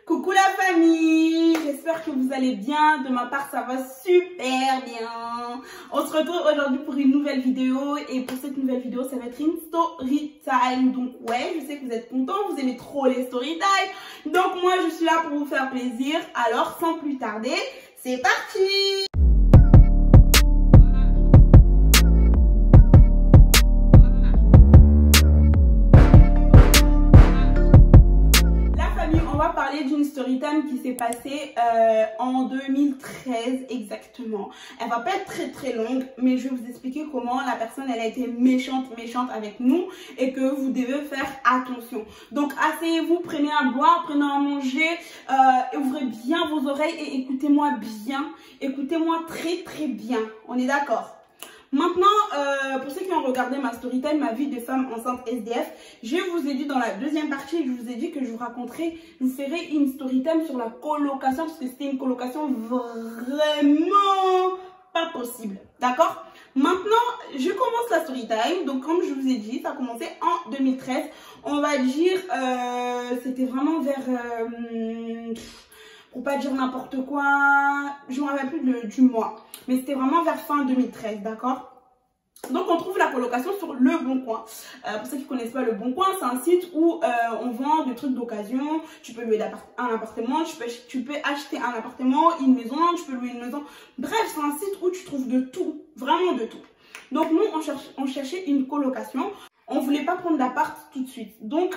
Coucou la famille, j'espère que vous allez bien. De ma part, ça va super bien. On se retrouve aujourd'hui pour une nouvelle vidéo. Et pour cette nouvelle vidéo, ça va être une story time. Donc ouais, je sais que vous êtes contents, vous aimez trop les story time. Donc moi, je suis là pour vous faire plaisir. Alors sans plus tarder, c'est parti! D'une story time qui s'est passée en 2013 exactement. Elle va pas être très longue, mais je vais vous expliquer comment la personne elle a été méchante avec nous et que vous devez faire attention. Donc asseyez-vous, prenez à boire, prenez à manger, ouvrez bien vos oreilles et écoutez-moi bien, écoutez-moi très bien. On est d'accord? Maintenant, pour ceux qui ont regardé ma story time, ma vie de femme enceinte SDF, je vous ai dit dans la deuxième partie, je vous ai dit que je vous ferai une story time sur la colocation parce que c'était une colocation vraiment pas possible. D'accord? Maintenant, je commence la story time. Donc, comme je vous ai dit, ça a commencé en 2013. On va dire, c'était vraiment vers... pour pas dire n'importe quoi, je ne me rappelle plus du mois, mais c'était vraiment vers fin 2013, d'accord? Donc on trouve la colocation sur Le Bon Coin. Pour ceux qui ne connaissent pas Le Bon Coin, c'est un site où on vend des trucs d'occasion. Tu peux louer un appartement, tu peux acheter un appartement, une maison, tu peux louer une maison. Bref, c'est un site où tu trouves de tout, vraiment de tout. Donc nous, on cherchait une colocation. On voulait pas prendre d'appart tout de suite. Donc,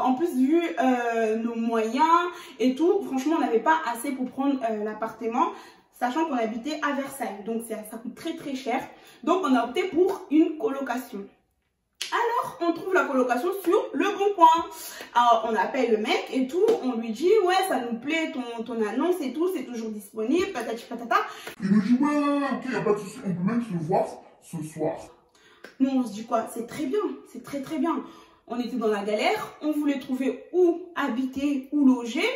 en plus, vu nos moyens et tout, franchement, on n'avait pas assez pour prendre l'appartement, sachant qu'on habitait à Versailles. Donc, ça coûte très cher. Donc, on a opté pour une colocation. Alors, on trouve la colocation sur Le Bon Coin. Alors, on appelle le mec et tout. On lui dit, ouais, ça nous plaît, ton annonce et tout, c'est toujours disponible, patati patata. Il nous dit, ouais, ok, y a pas de souci, on peut même se voir ce soir. Nous, on se dit quoi? C'est très bien, c'est très bien. On était dans la galère, on voulait trouver où habiter, où loger.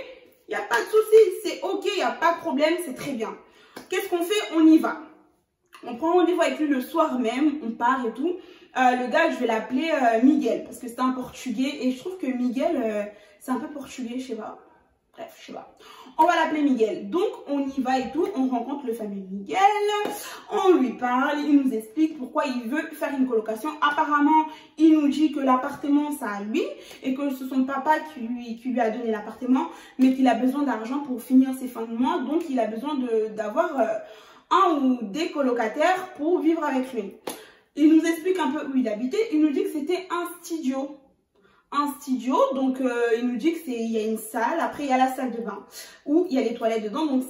Il n'y a pas de souci, c'est ok, il n'y a pas de problème, c'est très bien. Qu'est-ce qu'on fait? On y va. On prend rendez-vous avec lui le soir même, on part et tout. Le gars, je vais l'appeler Miguel, parce que c'est un portugais. Et je trouve que Miguel, c'est un peu portugais, je sais pas. Bref, je sais pas. On va l'appeler Miguel. Donc, on y va et tout. On rencontre le fameux Miguel. On lui parle. Il nous explique pourquoi il veut faire une colocation. Apparemment, il nous dit que l'appartement, c'est à lui. Et que c'est son papa qui lui a donné l'appartement. Mais qu'il a besoin d'argent pour finir ses fins de mois. Donc, il a besoin d'avoir un ou des colocataires pour vivre avec lui. Il nous explique un peu où il habitait. Il nous dit que c'était un studio. Donc il nous dit que il y a une salle, après il y a la salle de bain où il y a les toilettes dedans, donc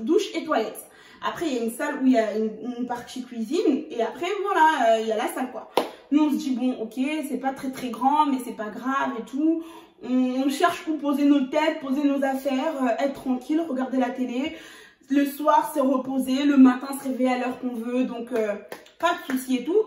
douche et toilettes. Après il y a une salle où il y a une partie cuisine et après voilà, il y a la salle quoi. Nous on se dit bon ok, c'est pas très grand mais c'est pas grave et tout. On cherche où poser nos têtes, poser nos affaires, être tranquille, regarder la télé. Le soir se reposer, le matin se réveiller à l'heure qu'on veut, donc pas de soucis et tout.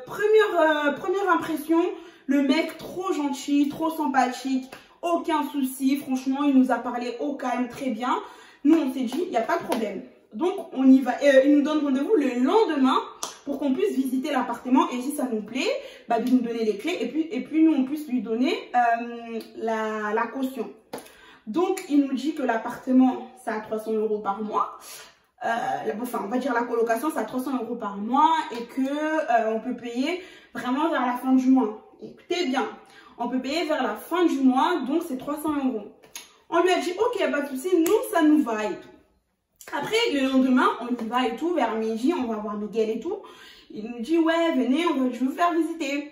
Première impression, le mec trop gentil, trop sympathique, aucun souci, franchement il nous a parlé au calme, très bien. Nous on s'est dit, il n'y a pas de problème. Donc on y va, il nous donne rendez-vous le lendemain pour qu'on puisse visiter l'appartement et si ça nous plaît, bah, de nous donner les clés et puis nous on puisse lui donner la caution. Donc il nous dit que l'appartement c'est à 300 € par mois. Enfin, on va dire la colocation, c'est à 300 € par mois et que on peut payer vraiment vers la fin du mois. Écoutez bien, on peut payer vers la fin du mois, donc c'est 300 €. On lui a dit, ok, pas de souci, nous, ça nous va et tout. Après, le lendemain, on y va et tout, vers midi, on va voir Miguel et tout. Il nous dit, ouais, venez, je vais vous faire visiter.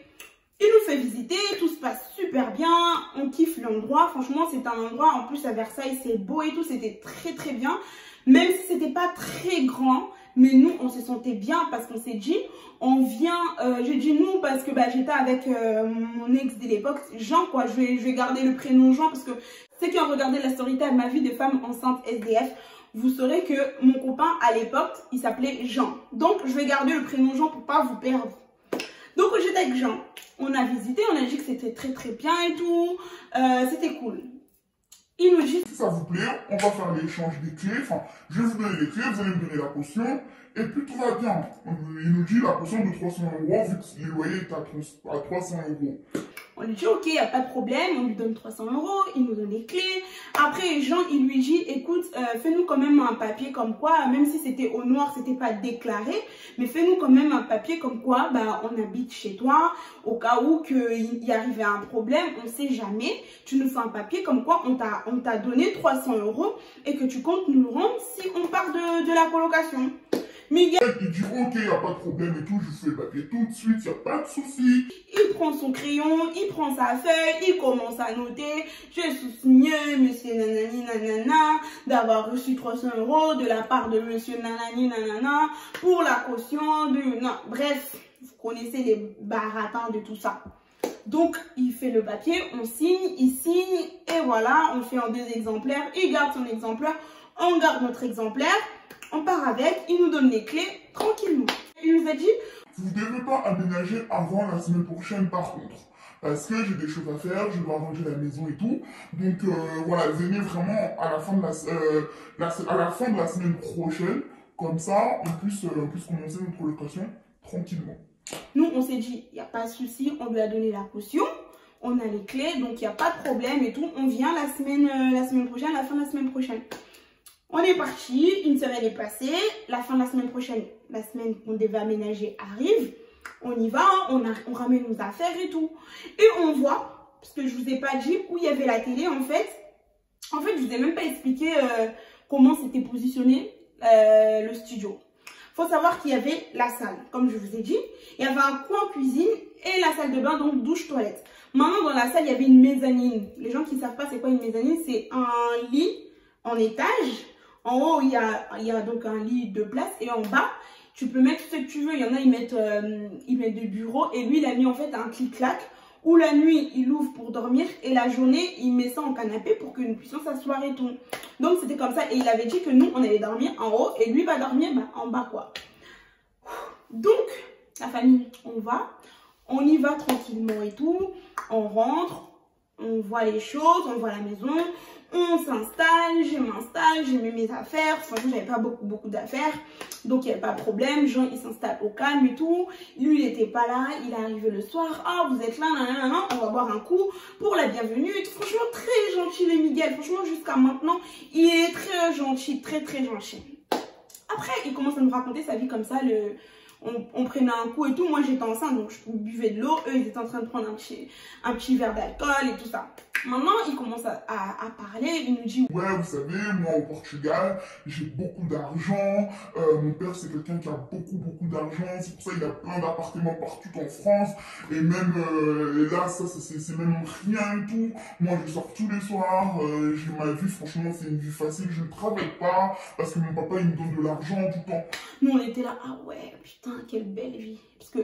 Il nous fait visiter, tout se passe super bien, on kiffe l'endroit. Franchement, c'est un endroit, en plus à Versailles, c'est beau et tout, c'était très bien. Même si c'était pas très grand, mais nous, on se sentait bien parce qu'on s'est dit, on vient, j'ai dit nous parce que bah, j'étais avec mon ex de l'époque, Jean quoi, je vais garder le prénom Jean parce que ceux qui ont regardé la story time, ma vie de femme enceinte SDF, vous saurez que mon copain à l'époque, il s'appelait Jean. Donc, je vais garder le prénom Jean pour pas vous perdre. Donc, j'étais avec Jean. On a visité, on a dit que c'était très bien et tout, c'était cool. Il nous dit, si ça vous plaît, on va faire l'échange des clés. Enfin, je vais vous donner les clés, vous allez me donner la caution. Et puis tout va bien. Il nous dit la caution de 300 €, vu que le loyer est à 300 €. On lui dit, ok, il n'y a pas de problème, on lui donne 300 €, il nous donne les clés. Après, Jean, il lui dit, écoute, fais-nous quand même un papier comme quoi, même si c'était au noir, c'était pas déclaré, mais fais-nous quand même un papier comme quoi, bah, on habite chez toi, au cas où qu'il y arrivait un problème, on sait jamais. Tu nous fais un papier comme quoi on t'a donné 300 € et que tu comptes nous rendre si on part de la colocation. Miguel, il dit ok, il n'y a pas de problème et tout, je vous fais le papier tout de suite, il n'y a pas de souci. il prend son crayon, il prend sa feuille, il commence à noter. Je sous-signe, monsieur nanani nanana, d'avoir reçu 300 € de la part de monsieur nanani nanana pour la caution de... Non, bref, vous connaissez les baratins de tout ça. Donc, il fait le papier, on signe, il signe, et voilà, on fait en 2 exemplaires, il garde son exemplaire, on garde notre exemplaire. On part avec, il nous donne les clés tranquillement. Il nous a dit, vous ne devez pas aménager avant la semaine prochaine par contre. Parce que j'ai des choses à faire, je dois ranger la maison et tout. Donc voilà, venez vraiment à la fin de la semaine prochaine. Comme ça, on puisse commencer notre location tranquillement. Nous, on s'est dit, il n'y a pas de souci, on lui a donné la caution. On a les clés, donc il n'y a pas de problème et tout. On vient la semaine prochaine, la fin de la semaine prochaine. On est parti, une semaine est passée, la fin de la semaine prochaine, la semaine qu'on devait aménager arrive, on y va, on ramène nos affaires et tout. Et on voit, parce que je vous ai pas dit où il y avait la télé en fait. En fait, je vous ai même pas expliqué comment c'était positionné le studio. Faut savoir qu'il y avait la salle, comme je vous ai dit. Il y avait un coin cuisine et la salle de bain, donc douche-toilette. Maintenant, dans la salle, il y avait une mezzanine. Les gens qui ne savent pas c'est quoi une mezzanine, c'est un lit en étage. En haut, il y a donc un lit de place et en bas, tu peux mettre ce que tu veux. Il y en a, ils mettent des bureaux et lui, il a mis en fait un clic-clac où la nuit, il ouvre pour dormir et la journée, il met ça en canapé pour que nous puissions s'asseoir et tout. Donc, c'était comme ça et il avait dit que nous, on allait dormir en haut et lui va dormir en bas, quoi. Donc, la famille, on y va tranquillement et tout. On rentre, on voit les choses, on voit la maison. On s'installe, je m'installe, je mets mes affaires. Franchement, j'avais pas beaucoup d'affaires. Donc, il n'y avait pas de problème. Jean, il s'installe au calme et tout. Lui, il n'était pas là. Il est arrivé le soir. Ah, vous êtes là, nanana. On va boire un coup pour la bienvenue. Franchement, très gentil, le Miguel. Franchement, jusqu'à maintenant, il est très gentil. Très, très gentil. Après, il commence à nous raconter sa vie comme ça. On prenait un coup et tout. Moi, j'étais enceinte, donc je buvais de l'eau. Eux, ils étaient en train de prendre un petit verre d'alcool et tout ça. Maintenant, il commence à parler, il nous dit... Ouais, vous savez, moi au Portugal, j'ai beaucoup d'argent. Mon père, c'est quelqu'un qui a beaucoup d'argent. C'est pour ça qu'il a plein d'appartements partout en France. Et même là, ça, c'est même rien et tout. Moi, je sors tous les soirs. J'ai ma vie, franchement, c'est une vie facile. Je ne travaille pas parce que mon papa, il me donne de l'argent tout le temps. Nous, on était là, ah ouais, putain, quelle belle vie. Parce que...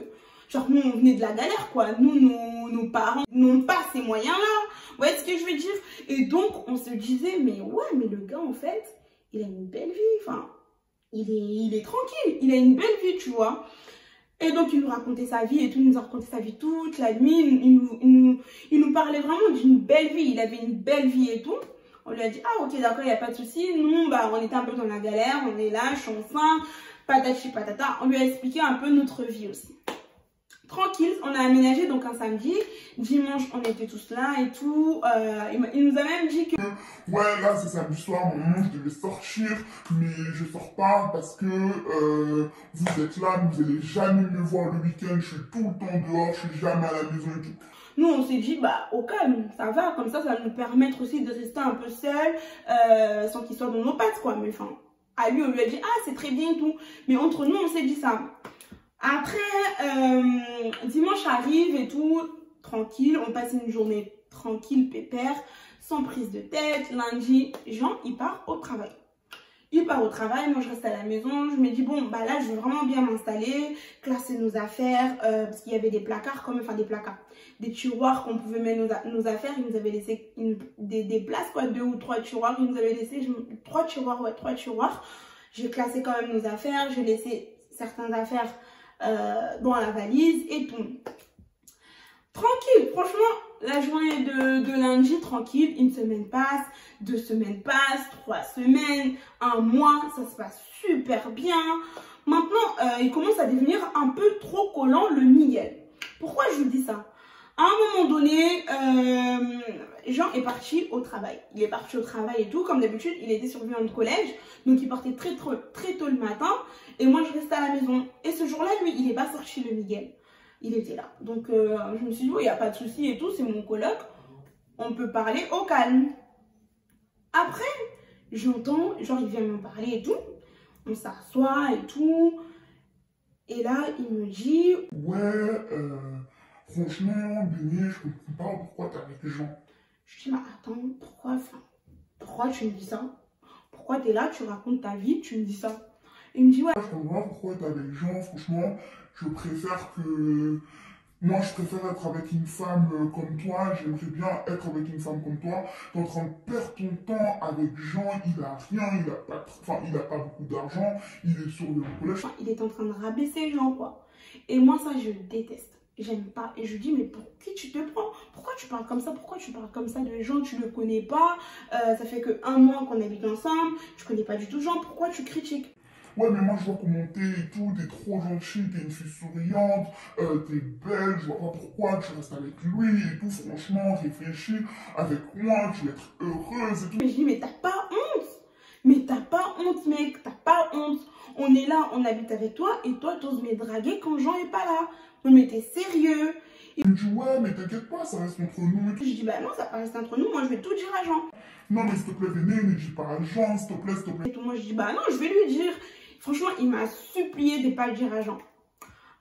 genre, nous, on venait de la galère, quoi. Nous, nos parents n'ont pas ces moyens-là. Vous voyez ce que je veux dire? Et donc, on se disait, mais ouais, mais le gars, en fait, il a une belle vie. Enfin, il est tranquille. Il a une belle vie, tu vois. Et donc, il nous racontait sa vie et tout. Il nous a raconté sa vie toute la nuit. Il nous parlait vraiment d'une belle vie. Il avait une belle vie et tout. On lui a dit, ah, ok, d'accord, il n'y a pas de souci. Nous, bah, on était un peu dans la galère. On est là, je suis enceinte. Patati patata. On lui a expliqué un peu notre vie aussi. Tranquille, on a aménagé donc un samedi. Dimanche, on était tous là et tout. Il nous a même dit que... ouais, là, c'est samedi soir, maman, je devais sortir, mais je sors pas parce que vous êtes là, vous n'allez jamais me voir le week-end. Je suis tout le temps dehors, je suis jamais à la maison et tout. Nous, on s'est dit, bah, au calme, ça va. Comme ça va nous permettre aussi de rester un peu seuls, sans qu'il soit dans nos pattes, quoi. Mais enfin, à lui, on lui a dit, ah, c'est très bien et tout. Mais entre nous, on s'est dit ça. Après, dimanche arrive et tout, tranquille, on passe une journée tranquille, pépère, sans prise de tête. Lundi, Jean, il part au travail. Il part au travail, moi je reste à la maison, je me dis bon, bah là je vais vraiment bien m'installer, classer nos affaires, parce qu'il y avait des placards, enfin des placards, des tiroirs qu'on pouvait mettre nos affaires, ils nous avaient laissé des places, quoi, 2 ou 3 tiroirs, ils nous avaient laissé 3 tiroirs, ouais, 3 tiroirs. J'ai classé quand même nos affaires, j'ai laissé certaines affaires dans la valise et tout. Tranquille, franchement, la journée de lundi, tranquille, une semaine passe, 2 semaines passent, 3 semaines, 1 mois, ça se passe super bien. Maintenant, il commence à devenir un peu trop collant, le Miguel. Pourquoi je vous dis ça? À un moment donné, Jean est parti au travail. Il est parti au travail et tout. Comme d'habitude, il était surveillant de collège. Donc, il partait très tôt le matin. Et moi, je restais à la maison. Et ce jour-là, lui, il n'est pas sorti, le Miguel. Il était là. Donc, je me suis dit, il n'y a pas de souci et tout. C'est mon coloc. On peut parler au calme. Après, j'entends, genre, il vient me parler et tout. On s'assoit et tout. Et là, il me dit... Ouais, franchement, Béni, je comprends pas pourquoi t'es avec Jean. Je dis, mais attends, pourquoi tu me dis ça? Pourquoi t'es là, tu racontes ta vie, tu me dis ça? Il me dit, ouais. Je comprends pas pourquoi t'es avec Jean, franchement, je préfère que... Moi, je préfère être avec une femme comme toi, j'aimerais bien être avec une femme comme toi. T'es en train de perdre ton temps avec Jean, il a rien, il a pas beaucoup d'argent, il est sur le collège. Il est en train de rabaisser Jean, quoi. Et moi, ça, je déteste. J'aime pas. Et je lui dis, mais pour qui tu te prends? Pourquoi tu parles comme ça? Pourquoi tu parles comme ça de Jean? Tu le connais pas. Ça fait que 1 mois qu'on habite ensemble. Tu connais pas du tout Jean. Pourquoi tu critiques? Ouais, mais moi, je vois comment t'es et tout, t'es trop gentille, t'es une fille souriante, t'es belle, je vois pas pourquoi tu restes avec lui et tout, franchement, réfléchis avec moi, tu vas être heureuse et tout. Mais je dis, mais t'as pas honte? Mais t'as pas honte, mec, t'as pas honte. On est là, on habite avec toi et toi, t'oses me draguer quand Jean est pas là. Non, mais t'es sérieux? Il me dit, ouais, mais t'inquiète pas, ça reste entre nous et tout. Je dis, bah non, ça reste entre nous, moi je vais tout dire à Jean. Non, mais s'il te plaît, venez, ne dis pas à Jean, s'il te plaît, s'il te plaît. Et tout, moi je dis, bah non, je vais lui dire. Franchement, il m'a supplié de ne pas le dire à Jean.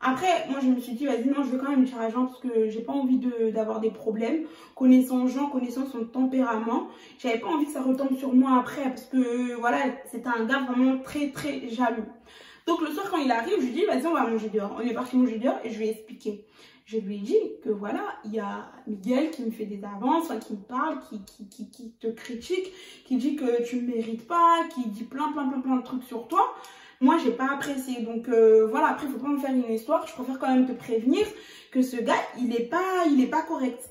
Après, moi, je me suis dit, vas-y, non, je vais quand même le dire à Jean parce que j'ai pas envie d'avoir des problèmes. Connaissant Jean, connaissant son tempérament, j'avais pas envie que ça retombe sur moi après parce que, voilà, c'était un gars vraiment très jaloux. Donc, le soir, quand il arrive, je lui dis, vas-y, on va manger dehors. On est parti manger dehors et je lui ai expliqué. Je lui ai dit que, voilà, il y a Miguel qui me fait des avances, qui me parle, qui te critique, qui dit que tu ne mérites pas, qui dit plein de trucs sur toi. Moi, j'ai pas apprécié. Donc, voilà, après, il faut pas me faire une histoire. Je préfère quand même te prévenir que ce gars, il est pas correct.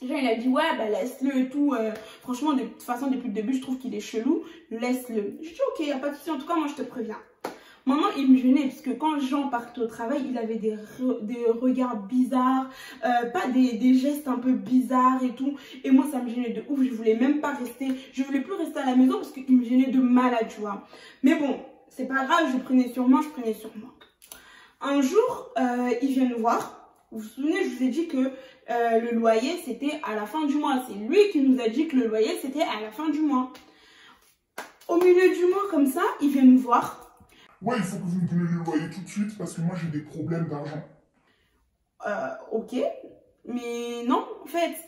Genre, il a dit, ouais, bah, laisse-le et tout. Franchement, de toute façon, depuis le début, je trouve qu'il est chelou. Laisse-le. Je dis, ok, il n'y a pas de souci. En tout cas, moi, je te préviens. Maman, il me gênait parce que quand Jean partait au travail, il avait des regards bizarres, pas des gestes un peu bizarres et tout. Et moi, ça me gênait de ouf. Je voulais même pas rester. Je voulais plus rester à la maison parce qu'il me gênait de malade, tu vois. Mais bon, c'est pas grave. Je prenais sur moi. Un jour, il vient nous voir. Vous vous souvenez, je vous ai dit que le loyer, c'était à la fin du mois. C'est lui qui nous a dit que le loyer, c'était à la fin du mois. Au milieu du mois, comme ça, il vient nous voir. Ouais, il faut que vous me donniez le loyer tout de suite parce que moi j'ai des problèmes d'argent. Ok, mais non, en fait,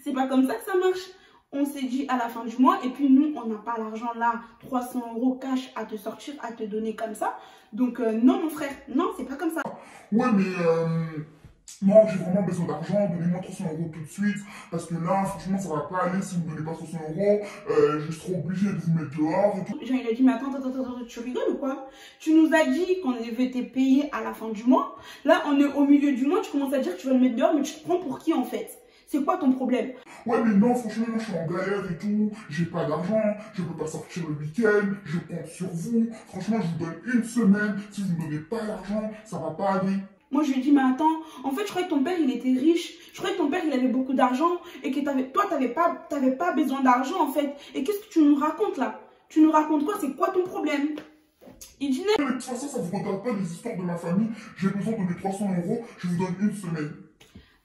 c'est pas comme ça que ça marche. On s'est dit à la fin du mois et puis nous, on n'a pas l'argent là, 300 € cash à te sortir, à te donner comme ça. Donc non, mon frère, non, c'est pas comme ça. Ouais, mais non, j'ai vraiment besoin d'argent, donnez-moi 300 € tout de suite, parce que là, franchement, ça va pas aller si vous ne donnez pas 300 €, je serai obligé de vous mettre dehors et tout. Jean, il a dit, mais attends, tu rigoles ou quoi? Tu nous as dit qu'on devait te payer à la fin du mois. Là, on est au milieu du mois, tu commences à dire que tu vas le mettre dehors, mais tu te prends pour qui en fait? C'est quoi ton problème? Ouais, mais non, franchement, moi, je suis en galère et tout, j'ai pas d'argent, je peux pas sortir le week-end, je compte sur vous. Franchement, je vous donne une semaine, si vous ne me donnez pas l'argent, ça va pas aller. Moi, je lui ai dit, mais attends, en fait, je croyais que ton père, il était riche. Je croyais que ton père, il avait beaucoup d'argent et que toi, t'avais pas besoin d'argent, en fait. Et qu'est-ce que tu nous racontes, là? Tu nous racontes quoi? C'est quoi ton problème? Il dit, De toute façon, ça vous regarde pas les histoires de ma famille, j'ai besoin de mes 300 €, je vous donne une semaine.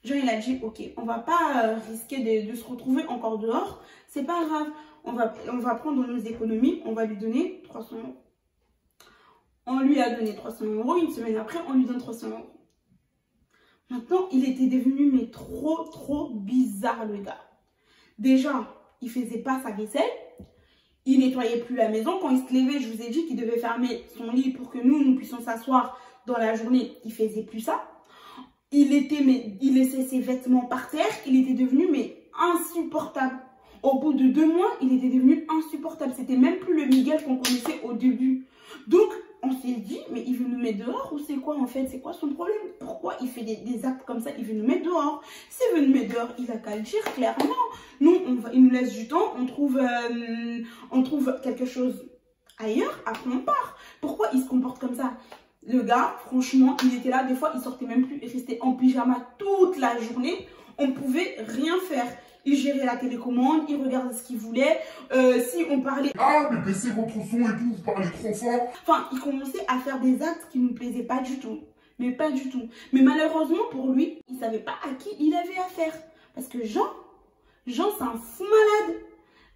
Jean, il a dit, ok, on va pas risquer de se retrouver encore dehors. C'est pas grave. On va prendre nos économies, on va lui donner 300 €. On lui a donné 300 €, une semaine après, on lui donne 300 €. Maintenant, il était devenu mais trop bizarre, le gars. Déjà, il faisait pas sa vaisselle. Il nettoyait plus la maison. Quand il se levait, je vous ai dit qu'il devait fermer son lit pour que nous puissions s'asseoir dans la journée. Il faisait plus ça. Il laissait ses vêtements par terre. Il était devenu mais insupportable. Au bout de 2 mois, il était devenu insupportable. C'était même plus le Miguel qu'on connaissait au début. Donc, on s'est dit, mais il veut nous mettre dehors ou c'est quoi en fait? C'est quoi son problème? Pourquoi il fait des actes comme ça? Il veut nous mettre dehors. S'il veut nous mettre dehors, il a qu'à le dire clairement. Nous, il nous laisse du temps, on trouve quelque chose ailleurs, après on part. Pourquoi il se comporte comme ça? Le gars, franchement, il était là. Des fois, il sortait même plus. Il restait en pyjama toute la journée. On pouvait rien faire. Il gérait la télécommande, il regardait ce qu'il voulait. Si on parlait... Ah, mais baissez votre son et tout, vous parlez trop fort. Enfin, il commençait à faire des actes qui ne nous plaisaient pas du tout. Mais pas du tout. Mais malheureusement pour lui, il ne savait pas à qui il avait affaire. Parce que Jean, c'est un fou malade.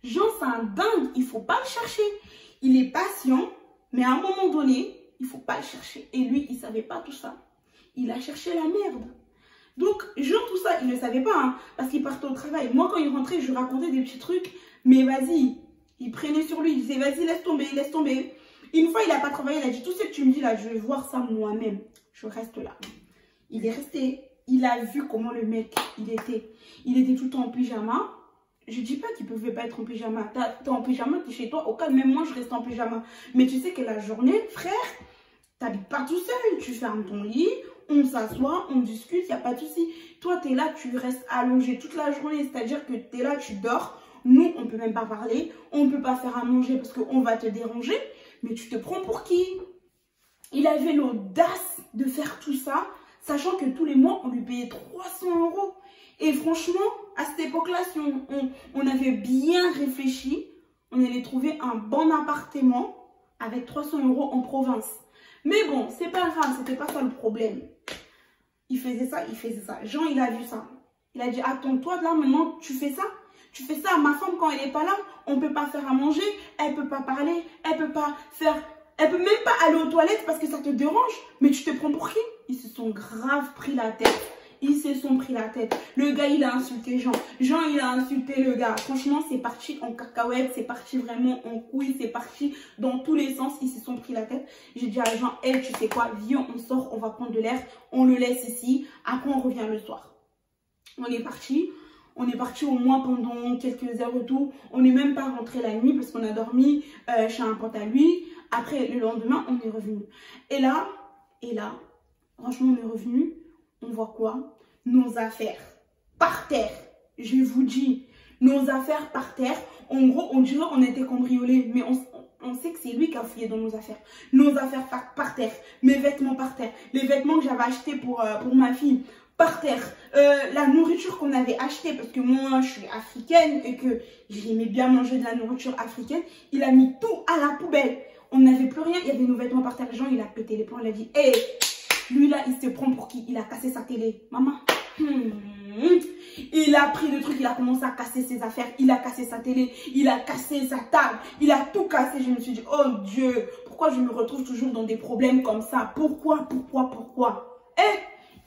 Jean, c'est un dingue. Il ne faut pas le chercher. Il est patient, mais à un moment donné, il ne faut pas le chercher. Et lui, il ne savait pas tout ça. Il a cherché la merde. Donc, Jean, tout ça, il ne le savait pas, hein, parce qu'il partait au travail. Moi, quand il rentrait, je lui racontais des petits trucs, mais vas-y, il prenait sur lui, il disait, vas-y, laisse tomber, laisse tomber. Une fois, il n'a pas travaillé, il a dit, tout ce que tu me dis là, je vais voir ça moi-même. Je reste là. Il est resté, il a vu comment le mec, il était tout le temps en pyjama. Je dis pas qu'il ne pouvait pas être en pyjama. T'es en pyjama, t'es chez toi, au calme, même moi, je reste en pyjama. Mais tu sais que la journée, frère, t'habites pas tout seul, tu fermes ton lit, on s'assoit, on discute, il n'y a pas de souci. Toi, tu es là, tu restes allongé toute la journée, c'est-à-dire que tu es là, tu dors. Nous, on ne peut même pas parler, on ne peut pas faire à manger parce qu'on va te déranger. Mais tu te prends pour qui? Il avait l'audace de faire tout ça, sachant que tous les mois, on lui payait 300 €. Et franchement, à cette époque-là, si on avait bien réfléchi, on allait trouver un bon appartement avec 300 € en province. Mais bon, c'est pas grave, c'était pas ça le problème. Il faisait ça, il faisait ça. Jean, il a vu ça. Il a dit, attends, toi, là, maintenant, tu fais ça? Tu fais ça à ma femme quand elle n'est pas là? On ne peut pas faire à manger, elle ne peut pas parler, elle ne peut pas faire... Elle peut même pas aller aux toilettes parce que ça te dérange. Mais tu te prends pour qui? Ils se sont grave pris la tête. Ils se sont pris la tête. Le gars, il a insulté Jean. Jean, il a insulté le gars. Franchement, c'est parti en cacahuète. C'est parti vraiment en couille. C'est parti dans tous les sens. Ils se sont pris la tête. J'ai dit à Jean, hey, tu sais quoi? Viens, on sort, on va prendre de l'air. On le laisse ici. Après, on revient le soir. On est parti. On est parti au moins pendant quelques heures et tout. On n'est même pas rentré la nuit parce qu'on a dormi chez un pote à lui. Après, le lendemain, on est revenu. Et là, franchement, on est revenu. On voit quoi? Nos affaires par terre. Je vous dis, nos affaires par terre. En gros, on dirait qu'on était cambriolés. Mais on sait que c'est lui qui a fouillé dans nos affaires. Nos affaires par terre. Mes vêtements par terre. Les vêtements que j'avais achetés pour ma fille. Par terre, la nourriture qu'on avait achetée, parce que moi je suis africaine et que j'aimais bien manger de la nourriture africaine, il a mis tout à la poubelle. On n'avait plus rien, il y avait nos vêtements par terre. Jean, il a pété les plombs, il a dit, hé, lui là, il se prend pour qui? Il a cassé sa télé. Maman, il a pris le truc, il a commencé à casser ses affaires, il a cassé sa télé, il a cassé sa table, il a tout cassé. Je me suis dit, oh Dieu, pourquoi je me retrouve toujours dans des problèmes comme ça? Pourquoi?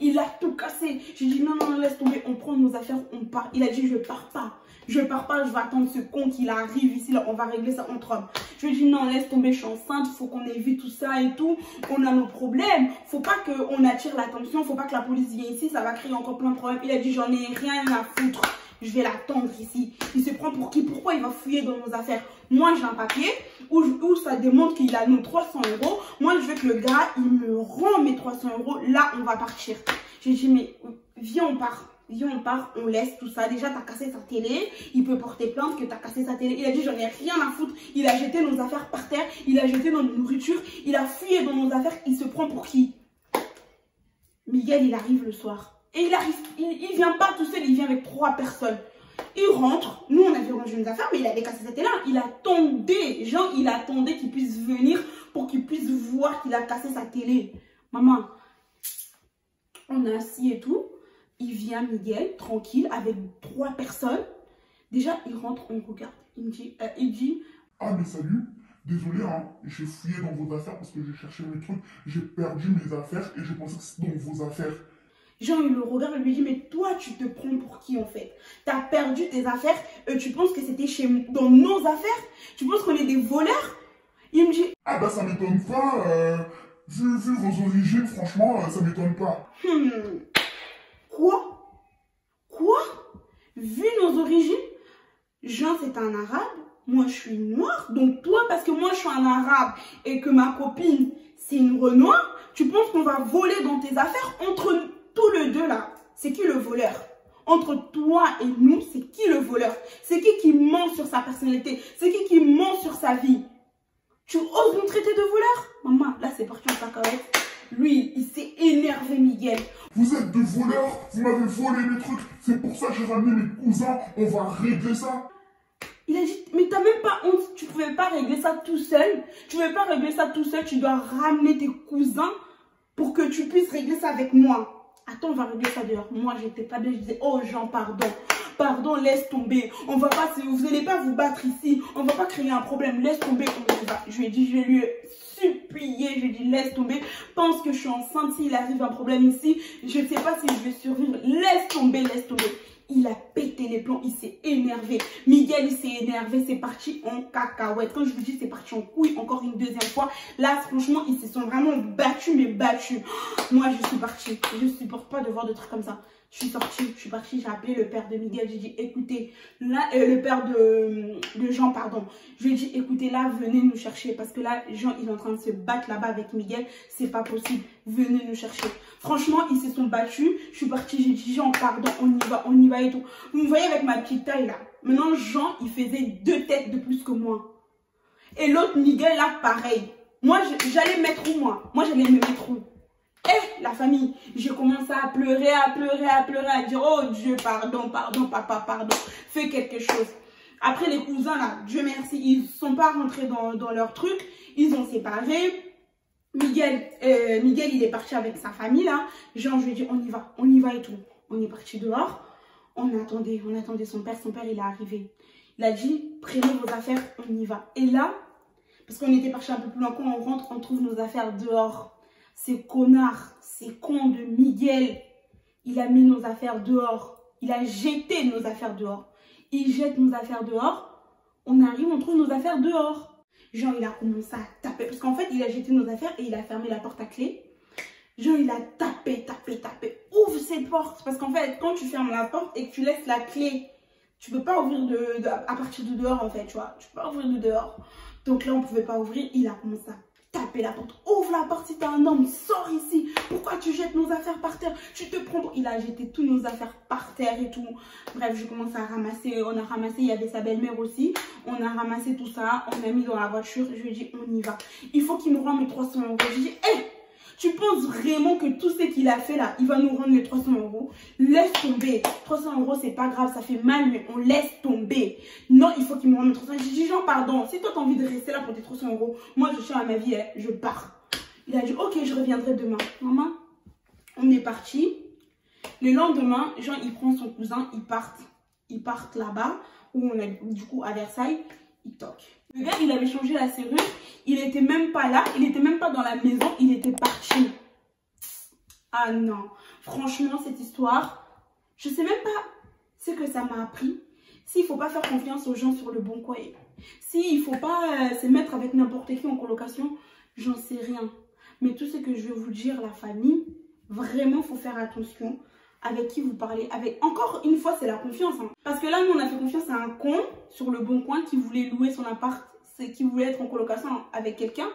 Il a tout cassé. J'ai dit non, laisse tomber, on prend nos affaires, on part. Il a dit je pars pas, je vais attendre ce con qu'il arrive ici, là, on va régler ça entre hommes. Je lui ai dit non, laisse tomber, je suis enceinte, faut qu'on évite tout ça et tout. On a nos problèmes, faut pas qu'on attire l'attention, faut pas que la police vienne ici, ça va créer encore plein de problèmes. Il a dit j'en ai rien à foutre, je vais l'attendre ici. Il se prend pour qui? Pourquoi il va fouiller dans nos affaires? Moi j'ai un papier où ça démontre qu'il a nos 300 €. Moi je veux que le gars il me rend mes 300 €. Là on va partir. J'ai dit mais viens on part. Viens on part, on laisse tout ça. Déjà t'as cassé sa télé. Il peut porter plainte que t'as cassé sa télé. Il a dit j'en ai rien à foutre. Il a jeté nos affaires par terre. Il a jeté notre nourriture. Il a fouillé dans nos affaires. Il se prend pour qui? Miguel il arrive le soir. Et il vient pas tout seul. Il vient avec 3 personnes. Il rentre, nous on avait rangé nos affaires, mais il avait cassé sa télé. Il attendait, Jean, il attendait qu'il puisse venir pour qu'il puisse voir qu'il a cassé sa télé. Maman, on est assis et tout. Il vient, Miguel, tranquille, avec 3 personnes. Déjà, il rentre, on regarde. Il dit, ah mais salut, désolé, hein, j'ai fouillé dans vos affaires parce que j'ai cherché mes trucs. J'ai perdu mes affaires et je pensais que c'était dans vos affaires. Jean, il le regarde et lui dit, mais toi, tu te prends pour qui en fait? Tu as perdu tes affaires, tu penses que c'était dans nos affaires? Tu penses qu'on est des voleurs? Il me dit, ah bah ça m'étonne pas, vu vos origines, franchement, ça m'étonne pas. Quoi? Vu nos origines? Jean, c'est un arabe, moi je suis noire, donc toi, parce que moi je suis un arabe et que ma copine, c'est une renoire, tu penses qu'on va voler dans tes affaires entre nous? Tous les deux là, c'est qui le voleur? Entre toi et nous, c'est qui le voleur? C'est qui ment sur sa personnalité? C'est qui ment sur sa vie? Tu oses nous traiter de voleur? Maman, là c'est parti en cacahuète. Lui, il s'est énervé, Miguel. Vous êtes de voleurs, vous m'avez volé mes trucs, c'est pour ça que j'ai ramené mes cousins, on va régler ça. Il a dit, mais t'as même pas honte, tu pouvais pas régler ça tout seul. Tu pouvais pas régler ça tout seul, tu dois ramener tes cousins pour que tu puisses régler ça avec moi. Attends, on va régler ça dehors. Moi, j'étais pas bien, je disais, oh Jean, pardon. Pardon, laisse tomber. On va pas, vous n'allez pas vous battre ici. On va pas créer un problème. Laisse tomber. Je lui ai dit, je lui ai supplié. Je lui ai dit, laisse tomber. Pense que je suis enceinte. S'il arrive un problème ici, je ne sais pas si je vais survivre. Laisse tomber, laisse tomber. Il a pété les plombs, il s'est énervé. Miguel, il s'est énervé, c'est parti en cacahuète. Quand je vous dis c'est parti en couille, encore une deuxième fois. Là, franchement, ils se sont vraiment battus, mais battus. Moi, je suis partie. Je ne supporte pas de voir des trucs comme ça. Je suis sortie, je suis partie, j'ai appelé le père de Miguel. J'ai dit, écoutez, là, le père de Jean, pardon. Je lui ai dit, écoutez, là, venez nous chercher. Parce que là, Jean, il est en train de se battre là-bas avec Miguel. C'est pas possible. Venez nous chercher. Franchement, ils se sont battus. Je suis partie, j'ai dit, Jean, pardon, on y va et tout. Vous me voyez avec ma petite taille là. Maintenant, Jean, il faisait 2 têtes de plus que moi. Et l'autre, Miguel, là, pareil. Moi, j'allais mettre où, moi? Moi, j'allais me mettre où? Eh, la famille, j'ai commencé à pleurer, à dire, oh Dieu, pardon, papa, pardon, fais quelque chose. Après, les cousins, là, Dieu merci, ils ne sont pas rentrés dans leur truc, ils ont séparé. Miguel, il est parti avec sa famille, là. Jean, je lui ai dit, on y va et tout. On est parti dehors, on attendait son père, il est arrivé. Il a dit, prenez vos affaires, on y va. Et là, parce qu'on était parti un peu plus loin, quand on rentre, on trouve nos affaires dehors. C'est connard, c'est con de Miguel. Il a mis nos affaires dehors. Il a jeté nos affaires dehors. Il jette nos affaires dehors. On arrive, on trouve nos affaires dehors. Jean, il a commencé à taper. Parce qu'en fait, il a jeté nos affaires et il a fermé la porte à clé. Jean, il a tapé. Ouvre cette porte. Parce qu'en fait, quand tu fermes la porte et que tu laisses la clé, tu peux pas ouvrir à partir de dehors, en fait, tu vois. Tu peux pas ouvrir de dehors. Donc là, on pouvait pas ouvrir. Il a commencé à taper la porte. Ouvre la porte si t'es un homme. Sors ici. Pourquoi tu jettes nos affaires par terre? Tu te prends... Il a jeté toutes nos affaires par terre et tout. Bref, je commence à ramasser. On a ramassé. Il y avait sa belle-mère aussi. On a ramassé tout ça. On a mis dans la voiture. Je lui ai dit, on y va. Il faut qu'il me rende mes 300 €. Je lui ai dit, hé, tu penses vraiment que tout ce qu'il a fait là, il va nous rendre les 300 €? Laisse tomber. 300 €, c'est pas grave, ça fait mal, mais on laisse tomber. Non, il faut qu'il me rende mes 300 €. J'ai dit, Jean, pardon, si toi t'as envie de rester là pour tes 300 €, moi je tiens à ma vie, je pars. Il a dit, ok, je reviendrai demain. Maman, on est parti. Le lendemain, Jean, il prend son cousin, ils partent là-bas, où on est du coup à Versailles, il toque. Le gars, il avait changé la serrure, il était même pas là, il était même pas dans la maison, il était parti. Ah non, franchement, cette histoire, je sais même pas ce que ça m'a appris. S'il faut pas faire confiance aux gens sur le bon coin, s'il faut pas se mettre avec n'importe qui en colocation, j'en sais rien. Mais tout ce que je veux vous dire, la famille, vraiment, faut faire attention avec qui vous parlez. Encore une fois, c'est la confiance. Hein. Parce que là, nous, on a fait confiance à un con sur le bon coin qui voulait louer son appart, qui voulait être en colocation avec quelqu'un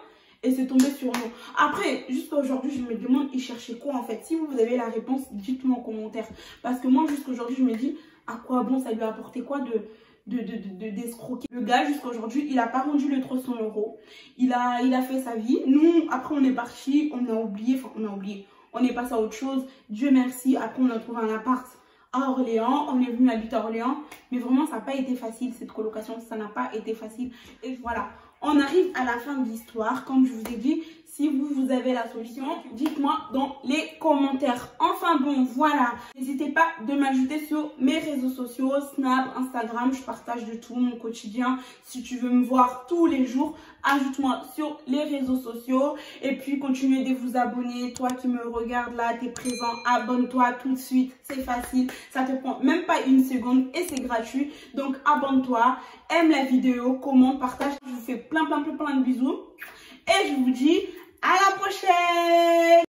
et c'est tombé sur nous. Après, jusqu'à aujourd'hui, je me demande, il cherchait quoi en fait? Si vous avez la réponse, dites-moi en commentaire. Parce que moi, jusqu'à aujourd'hui, je me dis, à quoi bon, ça lui a apporté quoi d'escroquer. Le gars, jusqu'à aujourd'hui, il n'a pas rendu les 300 €. Il a fait sa vie. Nous, après, on est parti, on a oublié. On est passé à autre chose. Dieu merci. Après, on a trouvé un appart à Orléans. On est venu habiter à Orléans. Mais vraiment, ça n'a pas été facile, cette colocation. Ça n'a pas été facile. Et voilà. On arrive à la fin de l'histoire. Comme je vous ai dit, si vous avez la solution, dites-moi dans les commentaires. Enfin bon, voilà. N'hésitez pas de m'ajouter sur mes réseaux sociaux, Snap, Instagram. Je partage de tout mon quotidien. Si tu veux me voir tous les jours, ajoute-moi sur les réseaux sociaux. Et puis, continuez de vous abonner. Toi qui me regardes là, t'es présent, abonne-toi tout de suite. C'est facile. Ça te prend même pas une seconde et c'est gratuit. Donc, abonne-toi, aime la vidéo, commente, partage. Je vous fais plein de bisous. Et je vous dis à la prochaine!